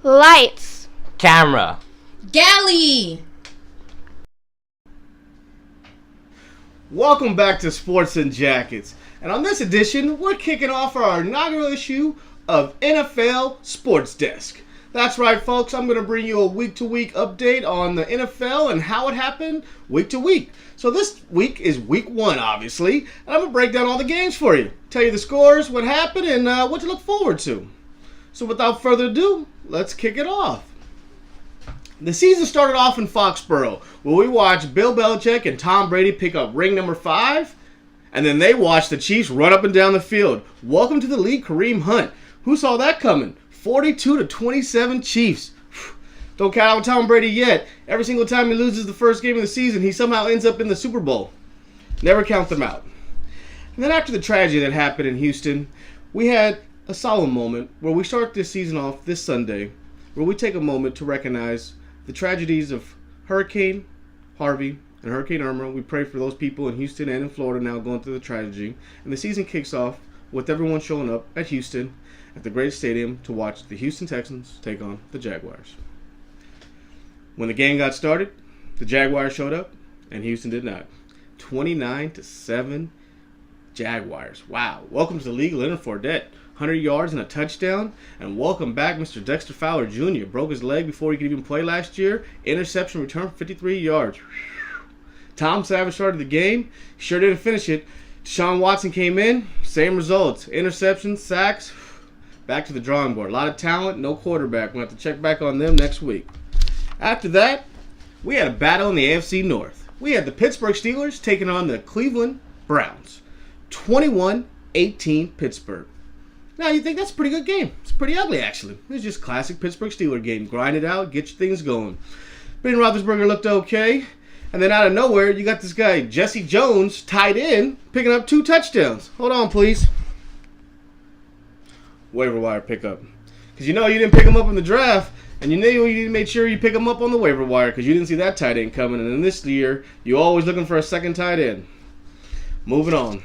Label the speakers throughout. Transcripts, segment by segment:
Speaker 1: Lights.
Speaker 2: Camera.
Speaker 3: Galley.
Speaker 4: Welcome back to Sports and Jackets. And on this edition, we're kicking off our inaugural issue of NFL Sports Desk. That's right, folks. I'm going to bring you a week-to-week update on the NFL and how it happened week to week. So this week is week 1, obviously. And I'm going to break down all the games for you. Tell you the scores, what happened, and what to look forward to. So without further ado, let's kick it off. The season started off in Foxborough, where we watched Bill Belichick and Tom Brady pick up ring number 5, and then they watched the Chiefs run up and down the field. Welcome to the league, Kareem Hunt. Who saw that coming? 42-27 Chiefs. Don't count out Tom Brady yet. Every single time he loses the first game of the season, he somehow ends up in the Super Bowl. Never count them out. And then after the tragedy that happened in Houston, we had a solemn moment where we start this season off this Sunday, where we take a moment to recognize the tragedies of Hurricane Harvey and Hurricane Irma. We pray for those people in Houston and in Florida now going through the tragedy. And the season kicks off with everyone showing up at Houston at the great stadium to watch the Houston Texans take on the Jaguars. When the game got started, the Jaguars showed up and Houston did not. 29-7 Jaguars. Wow. Welcome to the league, Leonard Fournette. 100 yards and a touchdown. And welcome back, Mr. Dexter Fowler Jr. Broke his leg before he could even play last year. Interception return, 53 yards. Tom Savage started the game. Sure didn't finish it. Deshaun Watson came in. Same results. Interceptions, sacks. Back to the drawing board. A lot of talent, no quarterback. We'll have to check back on them next week. After that, we had a battle in the AFC North. We had the Pittsburgh Steelers taking on the Cleveland Browns. 21-18 Pittsburgh. Now, you think that's a pretty good game. It's pretty ugly, actually. It's just classic Pittsburgh Steelers game. Grind it out, get your things going. Ben Roethlisberger looked okay. And then out of nowhere, you got this guy, Jesse Jones, tight end, picking up 2 touchdowns. Hold on, please. Waiver wire pickup. Because you know you didn't pick him up in the draft. And you know you made sure you pick him up on the waiver wire because you didn't see that tight end coming. And then this year, you're always looking for a second tight end. Moving on.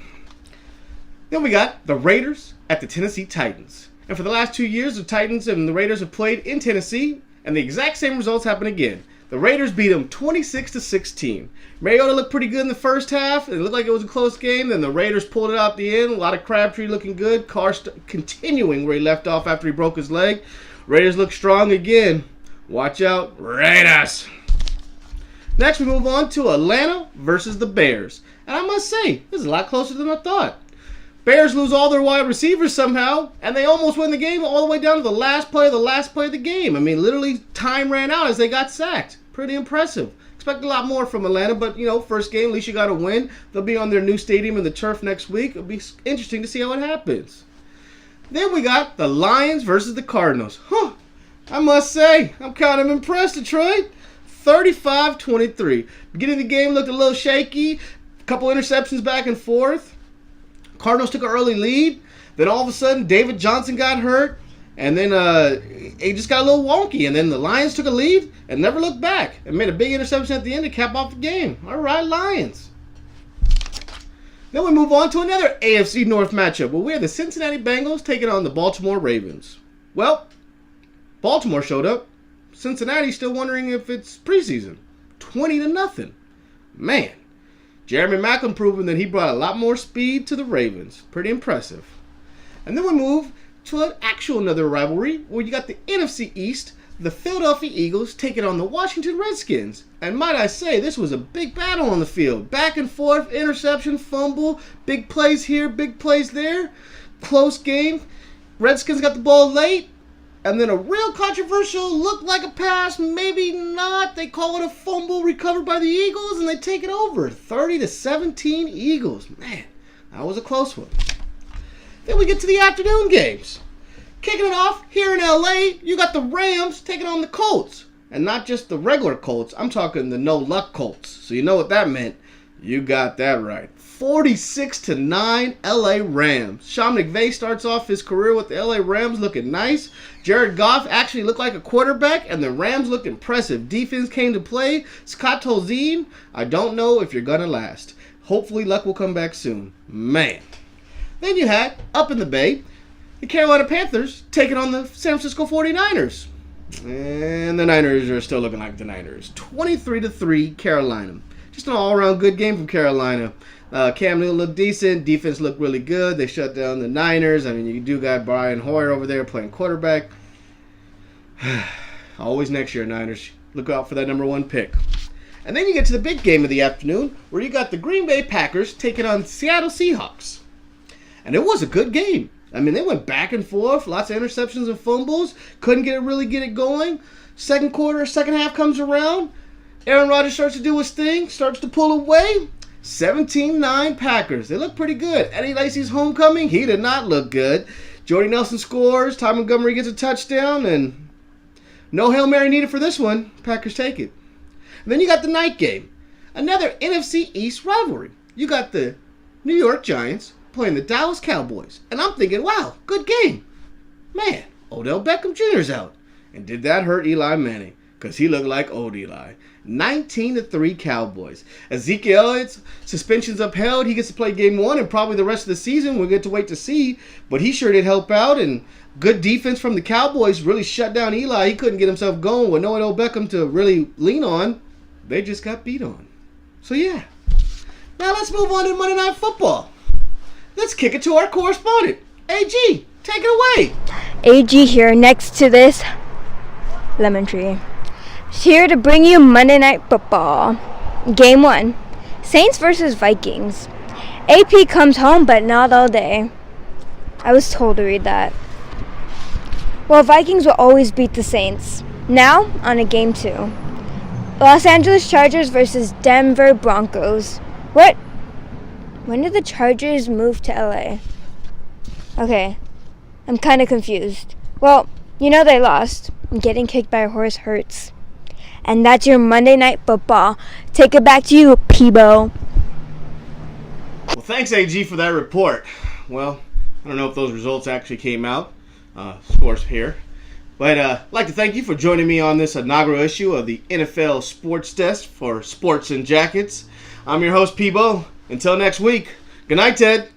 Speaker 4: Then we got the Raiders at the Tennessee Titans. And for the last 2 years, the Titans and the Raiders have played in Tennessee, and the exact same results happen again. The Raiders beat them 26-16. Mariota looked pretty good in the first half. It looked like it was a close game. Then the Raiders pulled it out the end. A lot of Crabtree looking good. Carr continuing where he left off after he broke his leg. Raiders look strong again. Watch out, Raiders. Next, we move on to Atlanta versus the Bears. And I must say, this is a lot closer than I thought. Bears lose all their wide receivers somehow, and they almost win the game all the way down to the last play of the game. I mean, literally, time ran out as they got sacked. Pretty impressive. Expect a lot more from Atlanta, but, first game, at least you got to win. They'll be on their new stadium in the turf next week. It'll be interesting to see how it happens. Then we got the Lions versus the Cardinals. I must say, I'm kind of impressed, Detroit. 35-23. Beginning of the game looked a little shaky. A couple interceptions back and forth. Cardinals took an early lead. Then all of a sudden, David Johnson got hurt. And then it just got a little wonky. And then the Lions took a lead and never looked back. And made a big interception at the end to cap off the game. All right, Lions. Then we move on to another AFC North matchup where we have the Cincinnati Bengals taking on the Baltimore Ravens. Well, Baltimore showed up. Cincinnati still wondering if it's preseason. 20-0. Man. Jeremy Maclin proving that he brought a lot more speed to the Ravens. Pretty impressive. And then we move to another rivalry where you got the NFC East, the Philadelphia Eagles taking on the Washington Redskins. And might I say, this was a big battle on the field. Back and forth, interception, fumble, big plays here, big plays there. Close game. Redskins got the ball late. And then a real controversial, looked like a pass, maybe not. They call it a fumble recovered by the Eagles, and they take it over. 30-17 Eagles. Man, that was a close one. Then we get to the afternoon games. Kicking it off here in LA, you got the Rams taking on the Colts. And not just the regular Colts, I'm talking the no-luck Colts. So you know what that meant. You got that right. 46-9 LA Rams. Sean McVay starts off his career with the LA Rams looking nice. Jared Goff actually looked like a quarterback, and the Rams looked impressive. Defense came to play. Scott Tolzien, I don't know if you're going to last. Hopefully luck will come back soon. Man. Then you had, up in the Bay, the Carolina Panthers taking on the San Francisco 49ers. And the Niners are still looking like the Niners. 23-3, Carolina. Just an all-around good game from Carolina. Cam Newton looked decent. Defense looked really good. They shut down the Niners. I mean, you do got Brian Hoyer over there playing quarterback. Always next year, Niners. Look out for that number 1 pick. And then you get to the big game of the afternoon, where you got the Green Bay Packers taking on Seattle Seahawks. And it was a good game. I mean, they went back and forth, lots of interceptions and fumbles. Couldn't really get it going. Second half comes around. Aaron Rodgers starts to do his thing, starts to pull away. 17-9 Packers. They look pretty good. Eddie Lacy's homecoming, he did not look good. Jordy Nelson scores. Ty Montgomery gets a touchdown, and no Hail Mary needed for this one. Packers take it. And then you got the night game. Another NFC East rivalry. You got the New York Giants playing the Dallas Cowboys. And I'm thinking, wow, good game. Man, Odell Beckham Jr.'s out. And did that hurt Eli Manning? Because he looked like old Eli. 19-3 Cowboys. Ezekiel Elliott's suspension's upheld. He gets to play game 1 and probably the rest of the season. We'll get to wait to see. But he sure did help out. And good defense from the Cowboys really shut down Eli. He couldn't get himself going with no Odell Beckham to really lean on. They just got beat on. So yeah. Now let's move on to Monday Night Football. Let's kick it to our correspondent. AG, take it away.
Speaker 1: AG here next to this lemon tree. Here to bring you Monday Night Football. Game 1. Saints versus Vikings. AP comes home, but not all day. I was told to read that. Well, Vikings will always beat the Saints. Now, on to Game 2. Los Angeles Chargers versus Denver Broncos. What? When did the Chargers move to LA? Okay, I'm kind of confused. Well, you know they lost. Getting kicked by a horse hurts. And that's your Monday Night Football. Take it back to you, PBO.
Speaker 4: Well, thanks, AG, for that report. Well, I don't know if those results actually came out. Scores here. But I'd like to thank you for joining me on this inaugural issue of the NFL Sports Desk for Sports and Jackets. I'm your host, PBO. Until next week, good night, Ted.